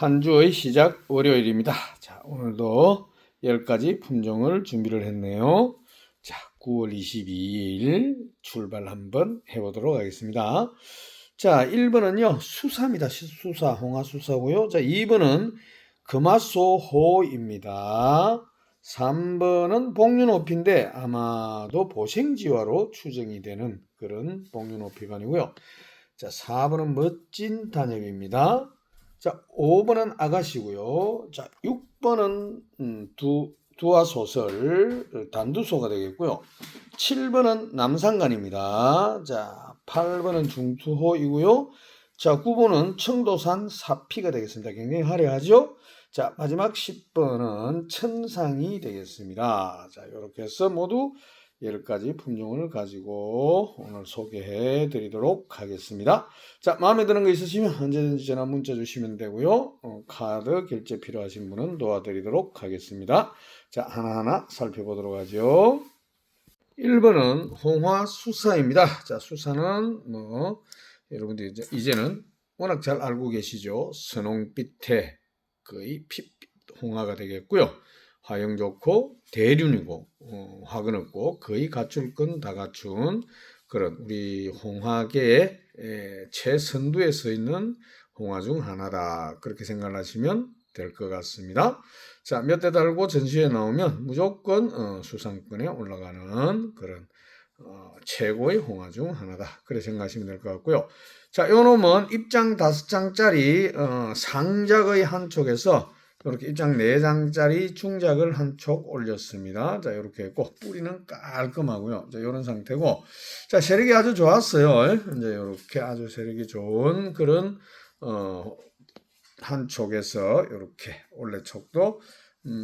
한 주의 시작 월요일입니다. 자, 오늘도 10가지 품종을 준비를 했네요. 자, 9월 22일 출발 한번 해보도록 하겠습니다. 자, 1번은요, 수사입니다. 수사, 홍화수사고요. 자, 2번은 금화소호입니다. 3번은 복륜호피인데 아마도 보생지화로 추정이 되는 그런 복륜호피반이고요. 자, 4번은 멋진 단엽입니다. 자, 5번은 아가씨고요. 자, 6번은 두화소설 단두소가 되겠고요. 7번은 남산간입니다. 자, 8번은 중투호이고요. 자, 9번은 청도산 사피가 되겠습니다. 굉장히 화려하죠? 자, 마지막 10번은 천상이 되겠습니다. 자, 이렇게 해서 모두 10가지 품종을 가지고 오늘 소개해 드리도록 하겠습니다. 자, 마음에 드는 거 있으시면 언제든지 전화 문자 주시면 되고요. 카드 결제 필요하신 분은 도와드리도록 하겠습니다. 자, 하나하나 살펴보도록 하죠. 1번은 홍화수사입니다. 자, 수사는 여러분들이 이제는 워낙 잘 알고 계시죠. 선홍빛의 거의 핏빛 홍화가 되겠고요. 화형 좋고 대륜이고 화근 없고 거의 갖출 건 다 갖춘 그런 우리 홍화계의 최선두에 서 있는 홍화 중 하나다. 그렇게 생각하시면 될 것 같습니다. 자, 몇 대 달고 전시회 나오면 무조건 수상권에 올라가는 그런 최고의 홍화 중 하나다. 그렇게 생각하시면 될 것 같고요. 자, 요 놈은 입장 5장짜리 상작의 한 촉에서 이렇게 입장 4장짜리 중작을 한 촉 올렸습니다. 자, 이렇게 했고, 뿌리는 깔끔하고요. 자, 이런 상태고, 자, 세력이 아주 좋았어요. 이제 이렇게 아주 세력이 좋은 그런, 한 촉에서 이렇게 원래 촉도,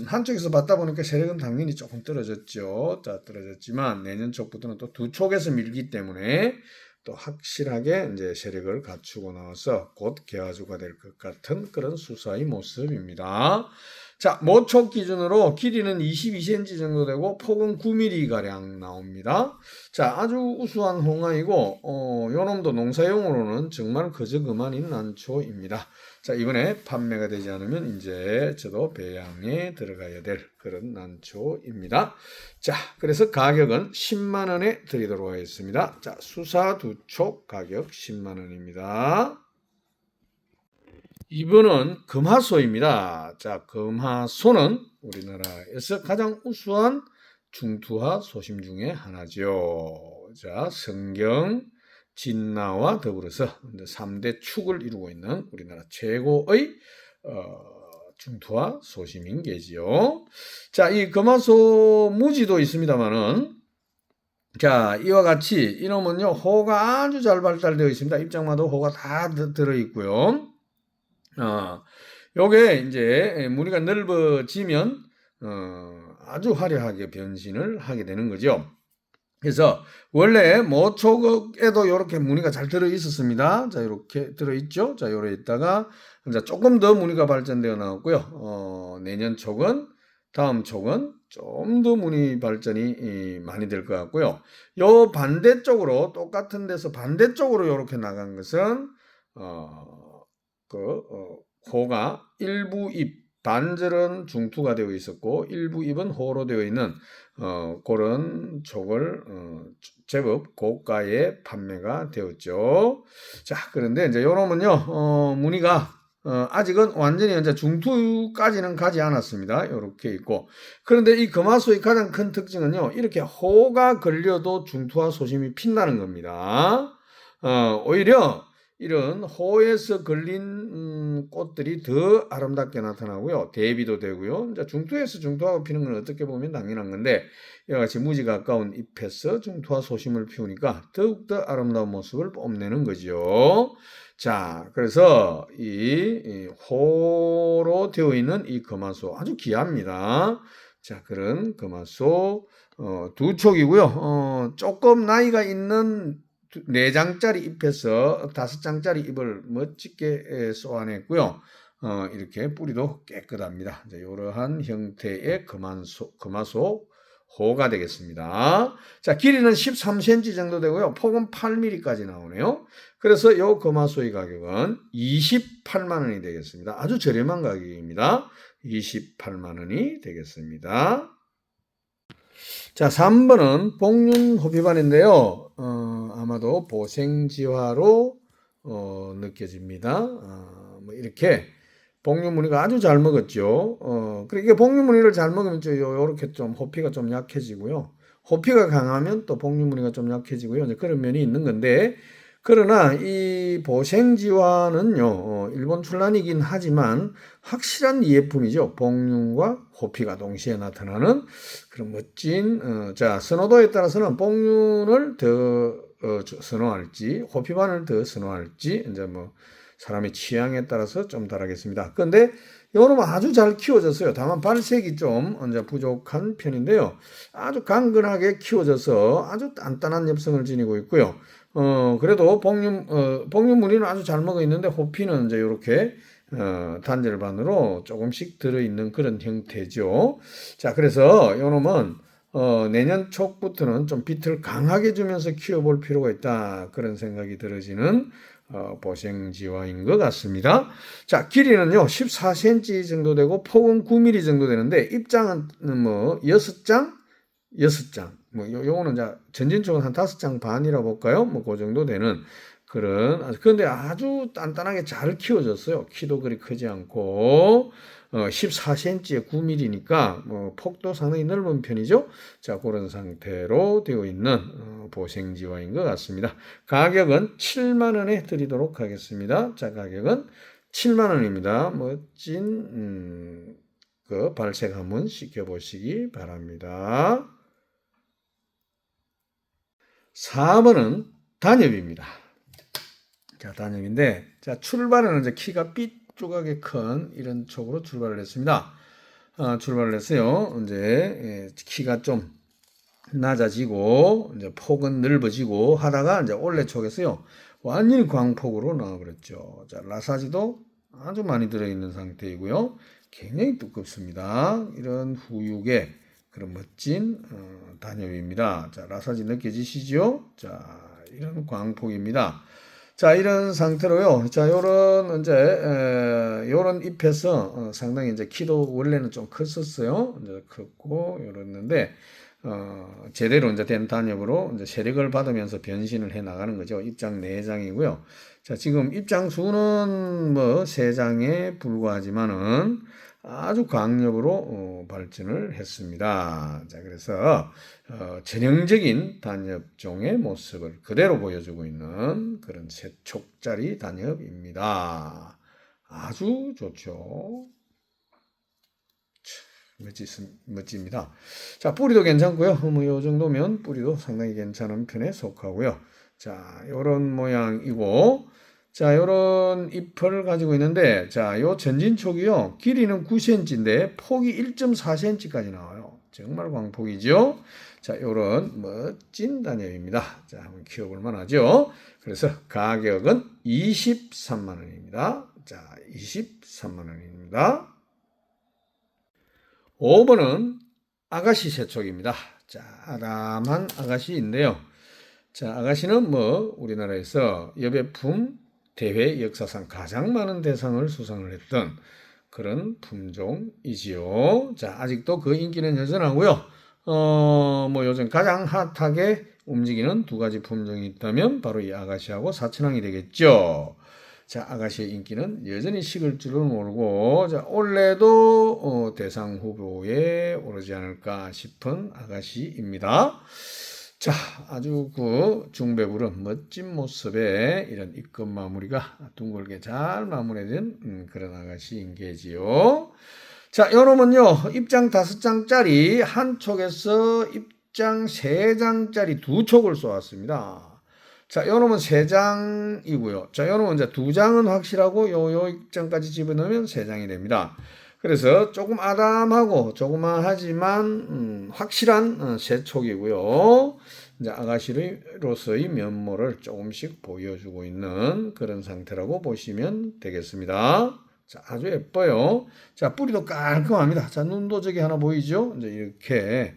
한쪽에서 봤다 보니까 세력은 당연히 조금 떨어졌죠. 자, 떨어졌지만 내년 촉부터는 또 두 촉에서 밀기 때문에 또 확실하게 이제 세력을 갖추고 나와서 곧 개화주가 될 것 같은 그런 수사의 모습입니다. 자, 모촉 기준으로 길이는 22cm 정도 되고 폭은 9mm 가량 나옵니다. 자, 아주 우수한 홍화이고 요놈도 농사용으로는 정말 그저 그만인 난초입니다. 자, 이번에 판매가 되지 않으면 이제 저도 배양에 들어가야 될 그런 난초입니다. 자, 그래서 가격은 10만원에 드리도록 하겠습니다. 자, 수사 두촉 가격 10만원입니다. 2번은 금화소입니다. 자, 금화소는 우리나라에서 가장 우수한 중투화 소심 중에 하나죠. 자, 성경, 진나와 더불어서 3대 축을 이루고 있는 우리나라 최고의 중투화 소심인 게지요. 자, 이 금화소 무지도 있습니다만은 자, 이와 같이 이놈은요, 호가 아주 잘 발달되어 있습니다. 입장마다 호가 다 들어있고요. 요게 이제 무늬가 넓어지면 아주 화려하게 변신을 하게 되는 거죠. 그래서 원래 모촉에도 이렇게 무늬가 잘 들어 있었습니다. 자, 이렇게 들어 있죠. 자, 요래 있다가 이제 조금 더 무늬가 발전되어 나왔고요. 내년 촉은 다음 촉은 좀 더 무늬 발전이 많이 될 것 같고요. 요 반대쪽으로 똑같은 데서 반대쪽으로 이렇게 나간 것은 호가 일부 잎 반절은 중투가 되어 있었고 일부 잎은 호로 되어 있는 그런 촉을 제법 고가에 판매가 되었죠. 자, 그런데 이제 요놈은요 무늬가 아직은 완전히 이제 중투까지는 가지 않았습니다. 이렇게 있고 그런데 이 금화소의 가장 큰 특징은요 이렇게 호가 걸려도 중투화 소심이 핀다는 겁니다. 오히려 이런 호에서 걸린 꽃들이 더 아름답게 나타나고요. 대비도 되고요. 이제 중투에서 중투화가 피는 건 어떻게 보면 당연한 건데 이와 같이 무지가 가까운 잎에서 중투화 소심을 피우니까 더욱더 아름다운 모습을 뽐내는 거죠. 자, 그래서 이 호로 되어 있는 이 금화소 아주 귀합니다. 자, 그런 금화소 두 촉이고요. 조금 나이가 있는 4장짜리 잎에서 5장짜리 잎을 멋지게 쏘아냈고요. 이렇게 뿌리도 깨끗합니다. 이러한 형태의 금화소 호가 되겠습니다. 자, 길이는 13cm 정도 되고요. 폭은 8mm까지 나오네요. 그래서 요 거마소의 가격은 28만 원이 되겠습니다. 아주 저렴한 가격입니다. 28만 원이 되겠습니다. 자, 3번은 복륜 호비반인데요. 아마도 보생지화로 느껴집니다. 뭐 이렇게 복륜 무늬가 아주 잘 먹었죠. 그러니까 복륜 무늬를 잘 먹으면 요렇게 좀 호피가 좀 약해지고요. 호피가 강하면 또 복륜 무늬가 좀 약해지고요. 이제 그런 면이 있는 건데, 그러나 이 보생지화는요, 일본 출란이긴 하지만 확실한 예품이죠. 복륜과 호피가 동시에 나타나는 그런 멋진, 자, 선호도에 따라서는 복륜을 더 선호할지, 호피반을 더 선호할지, 이제 뭐, 사람의 취향에 따라서 좀 다르겠습니다. 그런데 요놈은 아주 잘 키워졌어요. 다만 발색이 좀 이제 부족한 편인데요. 아주 강건하게 키워져서 아주 단단한 엽성을 지니고 있고요. 그래도 복륜 무늬는 아주 잘 먹어 있는데 호피는 이제 이렇게 단절반으로 조금씩 들어있는 그런 형태죠. 자, 그래서 요놈은 내년 초부터는 좀 빛을 강하게 주면서 키워볼 필요가 있다. 그런 생각이 들어지는 보생지화인 것 같습니다. 자, 길이는요 14cm 정도 되고 폭은 9mm 정도 되는데 입장은 뭐 6장 뭐 요거는 이제 전진쪽은 한 5장 반이라 볼까요? 뭐 그 정도 되는 그런, 그런데 아주 단단하게 잘 키워졌어요. 키도 그리 크지 않고 14cm에 9mm니까 뭐 폭도 상당히 넓은 편이죠. 자, 그런 상태로 되어 있는 보생지화인 것 같습니다. 가격은 7만 원에 드리도록 하겠습니다. 자, 가격은 7만 원입니다. 멋진 그 발색 한번 시켜보시기 바랍니다. 4번은 단엽입니다. 자, 단엽인데, 자, 출발은 이제 키가 삐뚤하게 큰 이런 쪽으로 출발을 했습니다. 출발을 했어요. 이제 키가 좀 낮아지고, 이제 폭은 넓어지고 하다가 이제 올해 쪽에서요, 완전히 광폭으로 나와버렸죠. 자, 라사지도 아주 많이 들어있는 상태이고요. 굉장히 두껍습니다. 이런 후육의 그런 멋진 단엽입니다. 자, 라사지 느껴지시죠? 자, 이런 광폭입니다. 자, 이런 상태로요. 자, 요런 이제 요런 잎에서 상당히 이제 키도 원래는 좀 컸었어요. 이제 컸고 요랬는데 제대로 이제 된 단엽으로 이제 세력을 받으면서 변신을 해 나가는 거죠. 입장 4장이고요. 자, 지금 입장 수는 뭐 3장에 불과하지만은 아주 강력으로 발전을 했습니다. 자, 그래서 전형적인 단엽종의 모습을 그대로 보여주고 있는 그런 세촉짜리 단엽입니다. 아주 좋죠. 멋집니다. 자, 뿌리도 괜찮고요. 뭐, 요 정도면 뿌리도 상당히 괜찮은 편에 속하고요. 자, 요런 모양이고, 자, 요런 잎을 가지고 있는데, 자, 요 전진촉이요. 길이는 9cm인데, 폭이 1.4cm까지 나와요. 정말 광폭이죠? 자, 요런 멋진 단엽입니다. 자, 한번 키워볼 만하죠? 그래서 가격은 23만 원입니다. 자, 23만 원입니다. 5번은 아가씨 세촉입니다. 자, 아담한 아가씨인데요. 자, 아가씨는 뭐 우리나라에서 여배품 대회 역사상 가장 많은 대상을 수상을 했던 그런 품종이지요. 자, 아직도 그 인기는 여전하고요. 뭐 요즘 가장 핫하게 움직이는 2가지 품종이 있다면 바로 이 아가씨하고 사천왕이 되겠죠. 자, 아가씨의 인기는 여전히 식을 줄은 모르고, 자, 올해도 대상 후보에 오르지 않을까 싶은 아가씨입니다. 자, 아주 그 중배부른 멋진 모습의 이런 입금 마무리가 둥글게 잘 마무리된 그런 아가씨인 게지요. 자, 요놈은요, 입장 5장짜리 한 촉에서 입장 3장짜리 2촉을 쏘았습니다. 자, 요놈은 3장이고요. 자, 요놈은 이제 2장은 확실하고 요 입장까지 집어넣으면 3장이 됩니다. 그래서 조금 아담하고 조그마하지만 확실한 세촉이고요. 이제 아가씨로서의 면모를 조금씩 보여주고 있는 그런 상태라고 보시면 되겠습니다. 자, 아주 예뻐요. 자, 뿌리도 깔끔합니다. 자, 눈도 저기 하나 보이죠? 이제 이렇게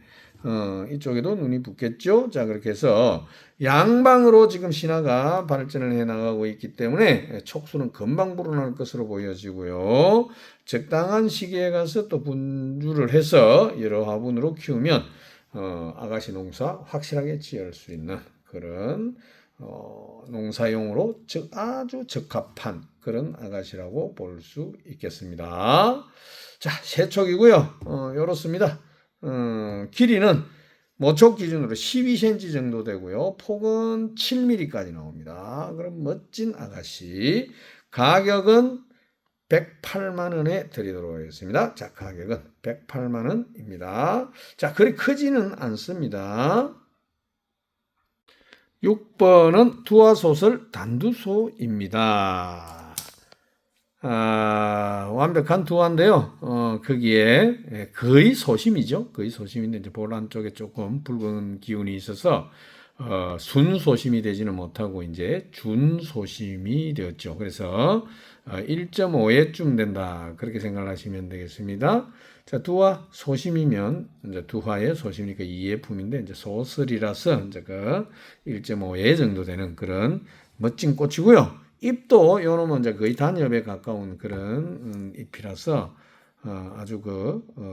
이쪽에도 눈이 붙겠죠. 자, 그렇게 해서 양방으로 지금 신화가 발전을 해 나가고 있기 때문에 촉수는 금방 불어날 것으로 보여지고요. 적당한 시기에 가서 또 분주를 해서 여러 화분으로 키우면 아가씨 농사 확실하게 지을 수 있는 그런 농사용으로 아주 적합한 그런 아가씨라고 볼 수 있겠습니다. 자, 세촉이고요. 이렇습니다. 길이는 모촉 기준으로 12cm 정도 되고요. 폭은 7mm까지 나옵니다. 그럼 멋진 아가씨. 가격은 108만 원에 드리도록 하겠습니다. 자, 가격은 108만 원입니다. 자, 그리 크지는 않습니다. 6번은 두화소설 단두소입니다. 완벽한 두화인데요. 거기에 거의 소심이죠. 거의 소심인데 이제 볼 안쪽에 조금 붉은 기운이 있어서 순소심이 되지는 못하고 이제 준소심이 되었죠. 그래서 1.5회쯤 된다. 그렇게 생각하시면 되겠습니다. 자, 두화 소심이면 이제 두화의 소심이니까 2의 품인데 이제 소설이라서 이제 그 1.5회 정도 되는 그런 멋진 꽃이고요. 잎도 요놈은 이제 거의 단엽에 가까운 그런 잎이라서 아주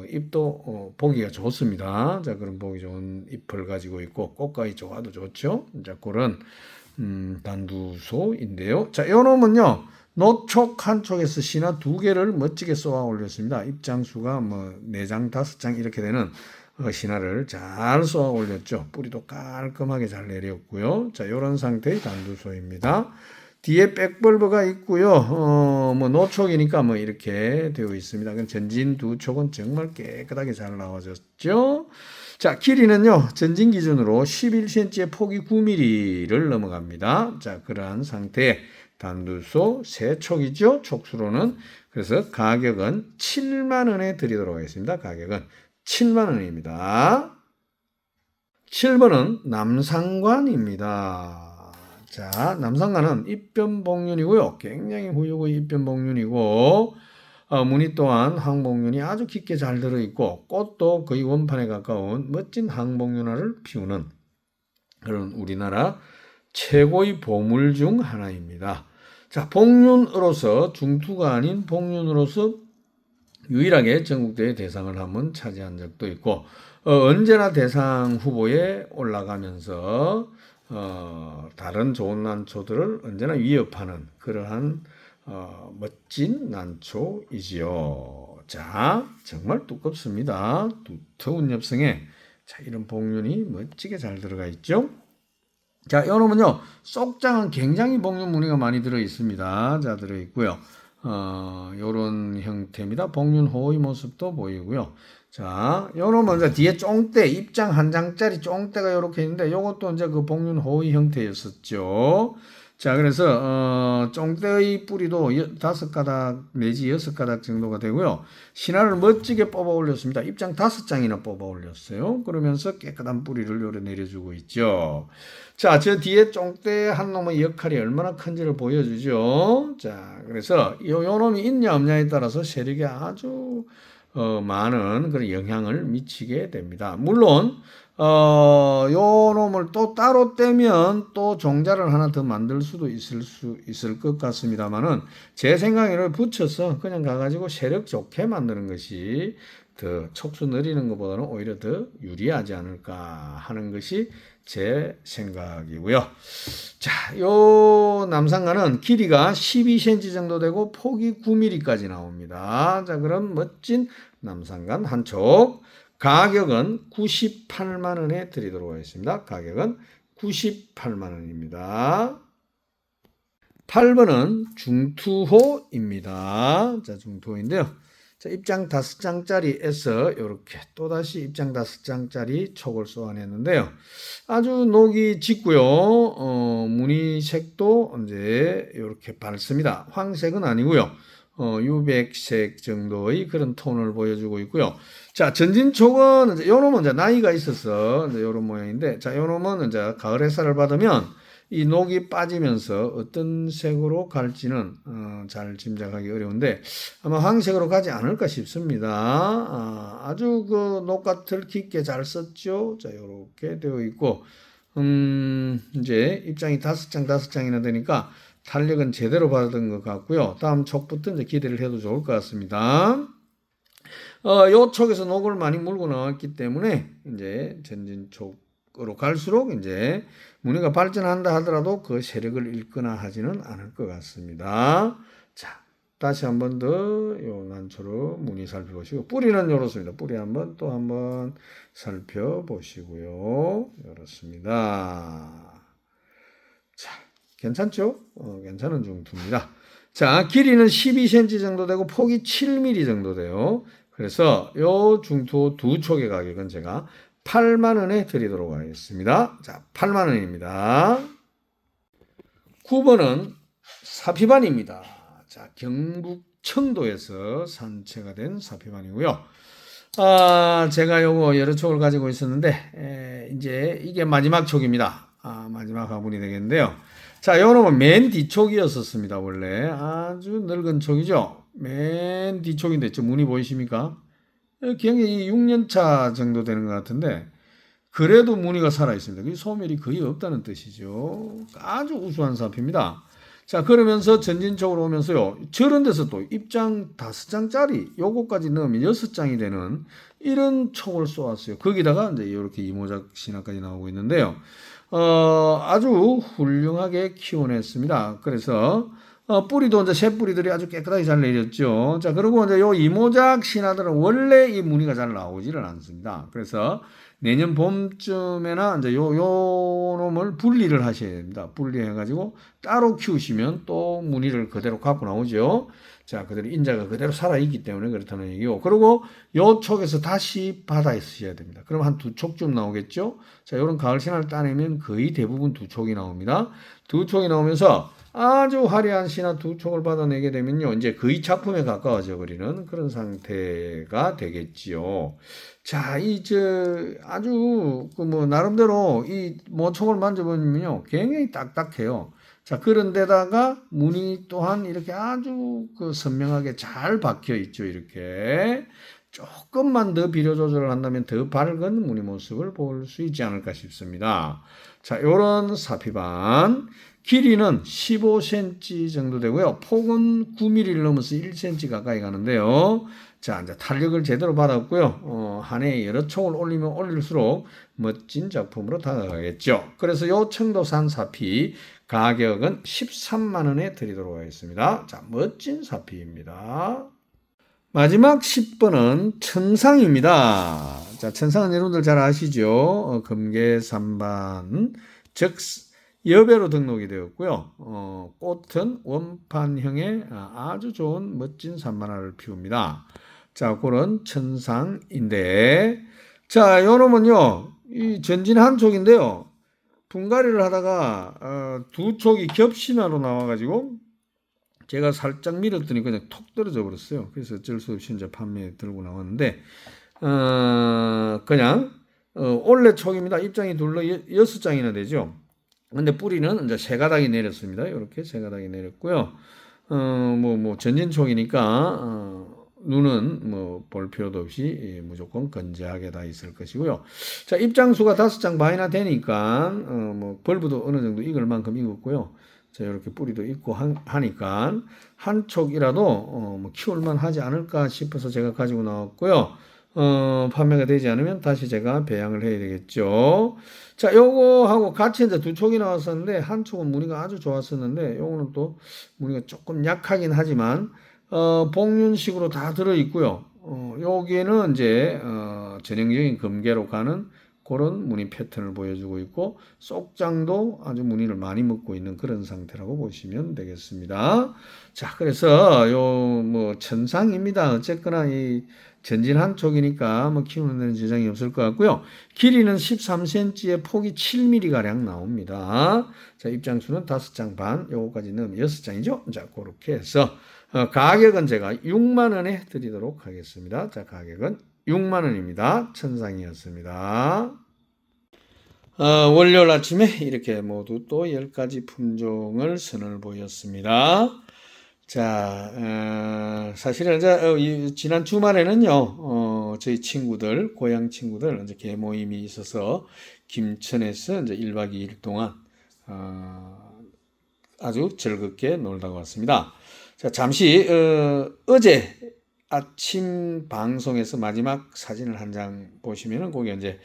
잎도 보기가 좋습니다. 자, 그런 보기 좋은 잎을 가지고 있고 꽃감이 좋아도 좋죠. 자, 그런 단두소인데요. 자, 요놈은요 노촉 한 촉에서 신화 2개를 멋지게 쏘아 올렸습니다. 잎장수가 뭐 4장 5장 이렇게 되는 신화를 잘 쏘아 올렸죠. 뿌리도 깔끔하게 잘 내렸고요. 자, 요런 상태의 단두소입니다. 뒤에 백벌브가 있고요. 뭐 노촉이니까 뭐 이렇게 되어 있습니다. 그럼 전진 2촉은 정말 깨끗하게 잘 나와졌죠. 자, 길이는요. 전진 기준으로 11cm의 폭이 9mm를 넘어갑니다. 자, 그러한 상태의 단두소 3촉이죠. 촉수로는. 그래서 가격은 7만 원에 드리도록 하겠습니다. 가격은 7만 원입니다. 7번은 남상관입니다. 자, 남상관은 입변복륜이고요. 굉장히 후유의 입변복륜이고 무늬 또한 항복륜이 아주 깊게 잘 들어있고 꽃도 거의 원판에 가까운 멋진 항복륜화를 피우는 그런 우리나라 최고의 보물 중 하나입니다. 자, 복륜으로서 중투가 아닌 복륜으로서 유일하게 전국대회 대상을 한번 차지한 적도 있고 언제나 대상 후보에 올라가면서 다른 좋은 난초들을 언제나 위협하는 그러한 멋진 난초이지요. 자, 정말 두껍습니다. 두터운 엽성에 자, 이런 복륜이 멋지게 잘 들어가 있죠. 자, 요놈은요 쏙장은 굉장히 복륜 무늬가 많이 들어 있습니다. 자, 들어 있고요. 요런 형태입니다. 복륜 호의 모습도 보이고요. 자, 요놈은 이제 뒤에 쫑대, 입장 한 장짜리 쫑대가 요렇게 있는데 요것도 이제 그 복륜 호의 형태였었죠. 자, 그래서 쫑대의 뿌리도 5가닥 내지 6가닥 정도가 되고요. 신화를 멋지게 뽑아 올렸습니다. 입장 5장이나 뽑아 올렸어요. 그러면서 깨끗한 뿌리를 요래 내려주고 있죠. 자, 저 뒤에 쫑대 한 놈의 역할이 얼마나 큰지를 보여주죠. 자, 그래서 요 놈이 있냐 없냐에 따라서 세력이 아주 많은 그런 영향을 미치게 됩니다. 물론 요 놈을 또 따로 떼면 또 종자를 하나 더 만들 수도 있을 것 같습니다만은 제 생각에는 붙여서 그냥 가가지고 세력 좋게 만드는 것이 더 촉수 느리는 것보다는 오히려 더 유리하지 않을까 하는 것이 제 생각이고요. 자, 요 남상관은 길이가 12cm 정도 되고 폭이 9mm까지 나옵니다. 자, 그럼 멋진 남상관 한 촉. 가격은 98만 원에 드리도록 하겠습니다. 가격은 98만 원입니다. 8번은 중투호입니다. 자, 중투호인데요. 자, 입장 5장짜리에서 이렇게 또다시 입장 5장짜리 촉을 쏘아냈는데요. 아주 녹이 짙고요. 무늬색도 이제 이렇게 밝습니다. 황색은 아니고요. 유백색 정도의 그런 톤을 보여주고 있고요. 자, 전진촉은 이제 요놈은 이제 나이가 있어서 이제 요런 모양인데, 자, 요놈은 이제 가을 햇살을 받으면 이 녹이 빠지면서 어떤 색으로 갈지는 잘 짐작하기 어려운데 아마 황색으로 가지 않을까 싶습니다. 아주 그 녹같을 깊게 잘 썼죠. 자, 이렇게 되어 있고 이제 입장이 5장이나 되니까 탄력은 제대로 받은 것 같고요. 다음 촉부터 이제 기대를 해도 좋을 것 같습니다. 요 촉에서 녹을 많이 물고 나왔기 때문에 이제 전진 촉으로 갈수록 이제 무늬가 발전한다 하더라도 그 세력을 잃거나 하지는 않을 것 같습니다. 자, 다시 한 번 더 요 난초로 무늬 살펴보시고 뿌리는 이렇습니다. 뿌리 또 한번 살펴보시고요. 이렇습니다. 자, 괜찮죠? 괜찮은 중투입니다. 자, 길이는 12cm 정도 되고 폭이 7mm 정도 돼요. 그래서 요 중투 두 촉의 가격은 제가 8만원에 드리도록 하겠습니다. 자, 8만원입니다. 9번은 사피반입니다. 자, 경북 청도에서 산채가 된 사피반이고요. 제가 요거 여러 촉을 가지고 있었는데, 이제 이게 마지막 촉입니다. 마지막 화분이 되겠는데요. 자, 요놈은 맨 뒤촉이었었습니다. 원래 아주 늙은 촉이죠. 맨 뒤촉인데 저 무늬 보이십니까? 굉장히 6년차 정도 되는 것 같은데 그래도 무늬가 살아 있습니다. 소멸이 거의 없다는 뜻이죠. 아주 우수한 사피입니다. 자, 그러면서 전진촉으로 오면서요. 저런 데서 또 입장 5장짜리 요거까지 넣으면 6장이 되는 이런 촉을 쏘았어요. 거기다가 이제 이렇게 이모작 신화까지 나오고 있는데요. 아주 훌륭하게 키워냈습니다. 그래서 뿌리도 이제 새 뿌리들이 아주 깨끗하게 잘 내렸죠. 자, 그리고 이제 요 이모작 신화들은 원래 이 무늬가 잘 나오지를 않습니다. 그래서 내년 봄쯤에나 이제 요 놈을 분리를 하셔야 됩니다. 분리해가지고 따로 키우시면 또 무늬를 그대로 갖고 나오죠. 자, 그대로 인자가 그대로 살아있기 때문에 그렇다는 얘기고. 그리고 요 촉에서 다시 바다에 쓰셔야 됩니다. 그럼 한 2촉쯤 나오겠죠? 자, 요런 가을 신화를 따내면 거의 대부분 2촉이 나옵니다. 2촉이 나오면서 아주 화려한 신화 2촉을 받아내게 되면요. 이제 거의 작품에 가까워져 버리는 그런 상태가 되겠지요. 자, 아주, 나름대로 이 모촉을 만져보면요. 굉장히 딱딱해요. 자, 그런데다가 무늬 또한 이렇게 아주 선명하게 잘 박혀 있죠. 이렇게. 조금만 더 비료 조절을 한다면 더 밝은 무늬 모습을 볼 수 있지 않을까 싶습니다. 자, 요런 사피반. 길이는 15cm 정도 되고요. 폭은 9mm를 넘어서 1cm 가까이 가는데요. 자, 이제 탄력을 제대로 받았고요. 한 해에 여러 촉을 올리면 올릴수록 멋진 작품으로 다가가겠죠. 그래서 요 청도산 사피 가격은 13만원에 드리도록 하겠습니다. 자, 멋진 사피입니다. 마지막 10번은 천상입니다. 자, 천상은 여러분들 잘 아시죠? 금계산반, 즉 여배로 등록이 되었고요. 꽃은 원판형의 아주 좋은 멋진 산만화를 피웁니다. 자, 그런 천상인데, 자, 요놈은요, 이 전진 한 촉인데요. 분갈이를 하다가 2촉이 겹신화로 나와가지고 제가 살짝 밀었더니 그냥 톡 떨어져 버렸어요. 그래서 어쩔 수 없이 이제 판매에 들고 나왔는데, 그냥 원래 촉입니다. 입장이 둘러 6장이나 되죠. 근데 뿌리는 이제 3가닥이 내렸습니다. 이렇게 3가닥이 내렸고요. 전진촉이니까, 눈은 볼 필요도 없이 무조건 건재하게 다 있을 것이고요. 자, 입장수가 5장 반이나 되니까, 벌브도 어느 정도 익을 만큼 익었고요. 자, 이렇게 뿌리도 있고 하니까, 한 촉이라도, 키울만 하지 않을까 싶어서 제가 가지고 나왔고요. 판매가 되지 않으면 다시 제가 배양을 해야 되겠죠. 자, 요거하고 같이 이제 2촉이 나왔었는데, 한 촉은 무늬가 아주 좋았었는데, 요거는 또 무늬가 조금 약하긴 하지만, 복륜식으로 다 들어있고요. 여기에는 이제, 전형적인 금계로 가는 그런 무늬 패턴을 보여주고 있고, 쏙장도 아주 무늬를 많이 먹고 있는 그런 상태라고 보시면 되겠습니다. 자, 그래서 천상입니다. 어쨌거나 이 전진 한 촉이니까 키우는 데는 지장이 없을 것 같고요. 길이는 13cm에 폭이 7mm가량 나옵니다. 자, 입장수는 5장 반, 요거까지 넣으면 6장이죠. 자, 그렇게 해서, 가격은 제가 6만원에 드리도록 하겠습니다. 자, 가격은 6만원입니다. 천상이었습니다. 월요일 아침에 이렇게 모두 또 10가지 품종을 선을 보였습니다. 자, 사실은 이제 지난 주말에는요, 저희 친구들, 고향 친구들 이제 개모임이 있어서 김천에서 이제 1박 2일 동안 아주 즐겁게 놀다 왔습니다. 자, 잠시 어제 아침 방송에서 마지막 사진을 한 장 보시면은 거기 이제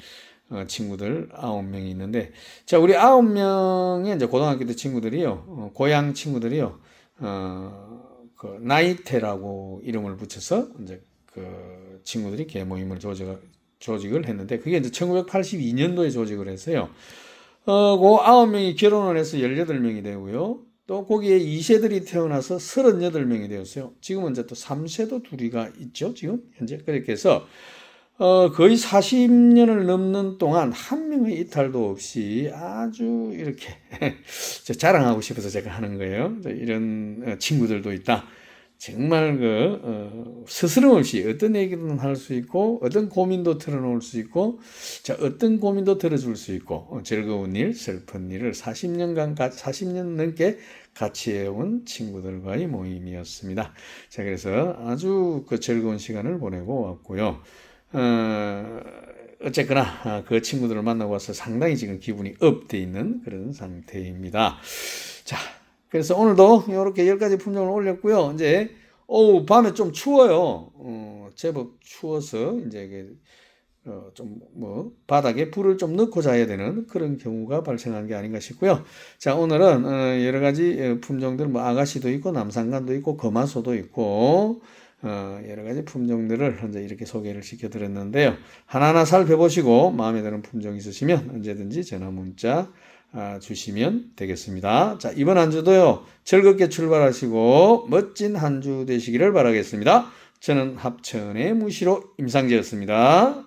친구들 9명이 있는데, 자, 우리 9명의 이제 고등학교 때 친구들이요, 고향 친구들이요, 그 나이테라고 이름을 붙여서 이제 그 친구들이 개모임을 조직을 했는데, 그게 이제 1982년도에 조직을 했어요. 그 9명이 결혼을 해서 18명이 되고요. 또 거기에 2세들이 태어나서 38명이 되었어요. 지금은 이제 또 3세도 둘이가 있죠. 지금 현재. 그렇게 해서 거의 40년을 넘는 동안 한 명의 이탈도 없이 아주 이렇게 자랑하고 싶어서 제가 하는 거예요. 이런 친구들도 있다. 정말 스스럼 없이 어떤 얘기든 할 수 있고, 어떤 고민도 털어놓을 수 있고, 자, 어떤 고민도 들어줄 수 있고, 즐거운 일, 슬픈 일을 40년 넘게 같이 해온 친구들과의 모임이었습니다. 자, 그래서 아주 즐거운 시간을 보내고 왔고요. 어쨌거나 그 친구들을 만나고 와서 상당히 지금 기분이 업돼 있는 그런 상태입니다. 자, 그래서 오늘도 이렇게 10가지 품종을 올렸고요. 이제 밤에 좀 추워요. 제법 추워서 이제 이게 좀 바닥에 불을 좀 넣고 자야 되는 그런 경우가 발생한 게 아닌가 싶고요. 자, 오늘은 여러 가지 품종들, 아가씨도 있고 남산간도 있고 거마소도 있고 여러 가지 품종들을 이제 이렇게 소개를 시켜드렸는데요. 하나하나 살펴보시고 마음에 드는 품종 있으시면 언제든지 전화 문자 주시면 되겠습니다. 자, 이번 한 주도요, 즐겁게 출발하시고 멋진 한 주 되시기를 바라겠습니다. 저는 합천의 무시로 임상재였습니다.